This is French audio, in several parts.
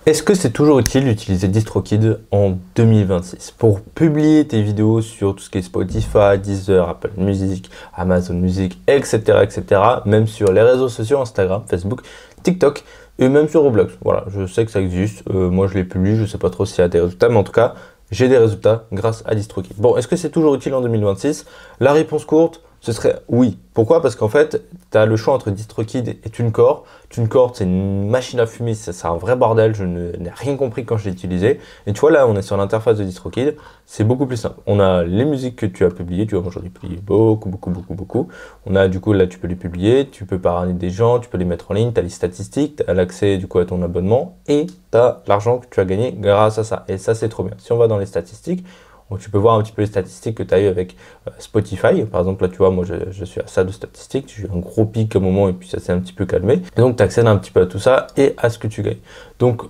Est-ce que c'est toujours utile d'utiliser DistroKid en 2026 pour publier tes vidéos sur tout ce qui est Spotify, Deezer, Apple Music, Amazon Music, etc., etc., même sur les réseaux sociaux, Instagram, Facebook, TikTok et même sur Roblox. Voilà, je sais que ça existe. Moi, je les publie, je sais pas trop s'il y a des résultats, mais en tout cas, j'ai des résultats grâce à DistroKid. Bon, est-ce que c'est toujours utile en 2026? La réponse courte, ce serait oui. Pourquoi? Parce qu'en fait, tu as le choix entre DistroKid et TuneCore. TuneCore, c'est une machine à fumer, c'est un vrai bordel, je n'ai rien compris quand je l'ai utilisé. Et tu vois, là, on est sur l'interface de DistroKid, c'est beaucoup plus simple. On a les musiques que tu as publiées, tu vois, moi j'en ai publié beaucoup. On a, du coup, là, tu peux les publier, tu peux parrainer des gens, tu peux les mettre en ligne, tu as les statistiques, tu as l'accès, du coup, à ton abonnement, et tu as l'argent que tu as gagné grâce à ça. Et ça, c'est trop bien. Si on va dans les statistiques, donc, tu peux voir un petit peu les statistiques que tu as eues avec Spotify. Par exemple, là, tu vois, moi, je suis à ça de statistiques. J'ai eu un gros pic à un moment et puis ça s'est un petit peu calmé. Et donc, tu accèdes un petit peu à tout ça et à ce que tu gagnes. Donc,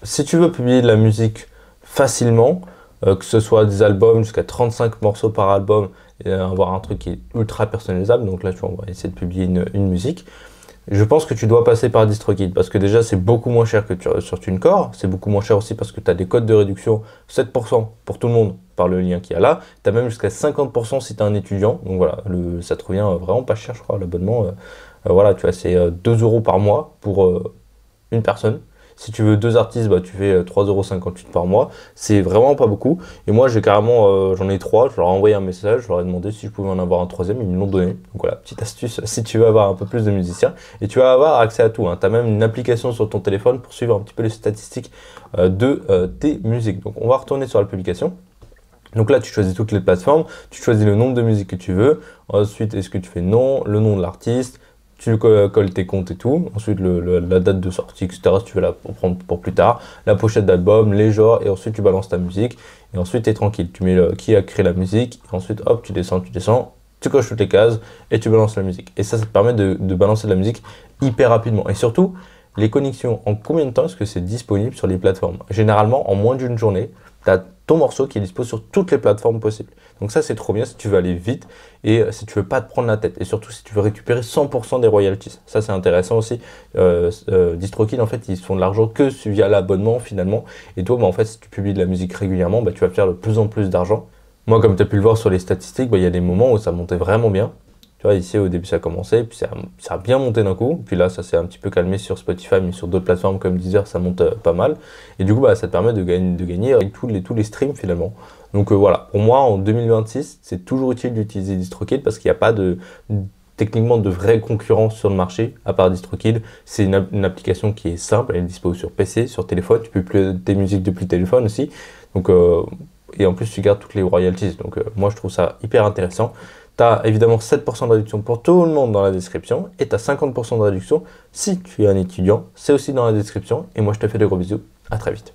si tu veux publier de la musique facilement, que ce soit des albums jusqu'à 35 morceaux par album, et avoir un truc qui est ultra personnalisable. Donc là, tu vois, on va essayer de publier une musique. Je pense que tu dois passer par DistroKid parce que déjà c'est beaucoup moins cher que sur TuneCore, c'est beaucoup moins cher aussi parce que tu as des codes de réduction 7% pour tout le monde par le lien qu'il y a là, tu as même jusqu'à 50% si tu es un étudiant, donc voilà, ça te revient vraiment pas cher je crois l'abonnement, voilà tu vois c'est 2 euros par mois pour une personne. Si tu veux deux artistes, bah, tu fais 3,58 € par mois. C'est vraiment pas beaucoup. Et moi, j'ai carrément, j'en ai trois. Je leur ai envoyé un message. Je leur ai demandé si je pouvais en avoir un troisième. Ils me l'ont donné. Donc voilà, petite astuce si tu veux avoir un peu plus de musiciens. Et tu vas avoir accès à tout. Hein. Tu as même une application sur ton téléphone pour suivre un petit peu les statistiques de tes musiques. Donc on va retourner sur la publication. Donc là, tu choisis toutes les plateformes, tu choisis le nombre de musiques que tu veux. Ensuite, est-ce que tu fais non, le nom de l'artiste, tu colles tes comptes et tout. Ensuite, la date de sortie, etc. si tu veux la prendre pour plus tard. La pochette d'album, les genres, et ensuite tu balances ta musique. Et ensuite, tu es tranquille. Tu mets qui a créé la musique. Et ensuite, hop, tu descends. Tu coches toutes les cases et tu balances la musique. Et ça te permet de balancer de la musique hyper rapidement. Et surtout, les connexions, en combien de temps est-ce que c'est disponible sur les plateformes? Généralement, en moins d'une journée, tu as ton morceau qui est dispo sur toutes les plateformes possibles. Donc ça, c'est trop bien si tu veux aller vite et si tu veux pas te prendre la tête. Et surtout, si tu veux récupérer 100% des royalties. Ça, c'est intéressant aussi. DistroKid, en fait, ils font de l'argent que via l'abonnement, finalement. Et toi, bah, en fait, si tu publies de la musique régulièrement, bah, tu vas faire de plus en plus d'argent. Moi, comme tu as pu le voir sur les statistiques, bah, y a des moments où ça montait vraiment bien. Tu vois, ici, au début, ça a commencé, puis ça a bien monté d'un coup. Puis là, ça s'est un petit peu calmé sur Spotify, mais sur d'autres plateformes comme Deezer, ça monte pas mal. Et du coup, bah, ça te permet de gagner avec tous les streams, finalement. Donc voilà, pour moi, en 2026, c'est toujours utile d'utiliser DistroKid parce qu'il n'y a pas techniquement de vraie concurrence sur le marché, à part DistroKid. C'est une application qui est simple, elle est disponible sur PC, sur téléphone. Tu peux plus tes musiques depuis le téléphone aussi. Donc, et en plus, tu gardes toutes les royalties. Donc moi, je trouve ça hyper intéressant. Tu as évidemment 7% de réduction pour tout le monde dans la description et tu as 50% de réduction si tu es un étudiant. C'est aussi dans la description. Et moi, je te fais de gros bisous. À très vite.